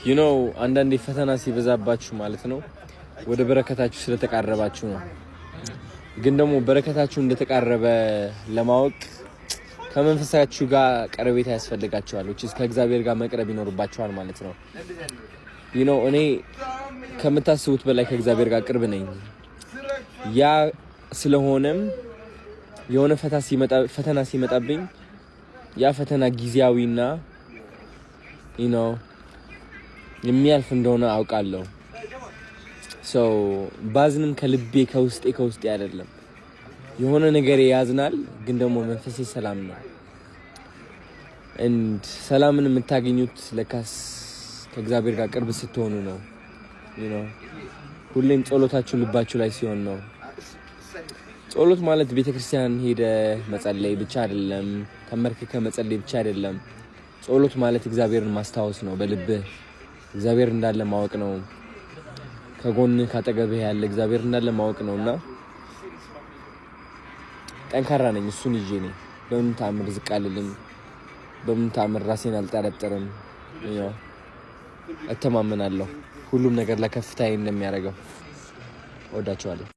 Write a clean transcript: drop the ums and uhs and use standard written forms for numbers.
you know አንዳንዴ ፈተና ሲበዛባችሁ ማለት ነው ወደ በረከታችሁ ስለተቃረባችሁ ነው ግን ደግሞ በረከታችሁ እንደተቃረበ ለማወቅ ከመንፈሳችሁ ጋር ቀረቤታ ያስፈልጋችኋል ወጭስ ከእግዚአብሔር ጋር መቅረብ ይኖርባችኋል ማለት ነው you know እኔ ከምታስቡት በላይ ከእግዚአብሔር ጋር ቅርብ ነኝ ያ ስለሆነም የሆነ ፈተና ሲመጣብኝ ያ ፈተና ጊዜያዊና you know የሚያልፍ እንደሆነ አውቃለሁ so ባዝንም ከልቤ ከውስጤ አይደለም የሆነ ነገር ያዝናል ግን ደግሞ መንፈሴ ሰላም ነው and ሰላምን የምታገኙት ለካስ ከእግዚአብሔር ጋር ቅርብ ስትሆኑ ነው you know ሁሌም ጸሎታችሁ ልባችሁ ላይ ሲሆን ነው ጸሎት ማለት ቤተክርስቲያን ሄደ መጸለይ ብቻ አይደለም ተመርከከ መጸለይ ብቻ አይደለም ጸሎት ማለት እግዚአብሔርን ማስታወስ ነው በልብህ እግዚአብሔር እንዳለ ማወቅ ነው ከጎን ካጠገብህ ያለ እግዚአብሔር እንዳለ ማወቅ ነውና ጠንካራ ነኝ እሱን ይዤ ነኝ በምን ታምር ዝቃልልኝ በምን ታምር ራሴን አልጠረጠርም ያው እተማመናለሁ ሁሉም ነገር ለከፍታዬ እንደሚያደርገው ወዳቸዋለሁ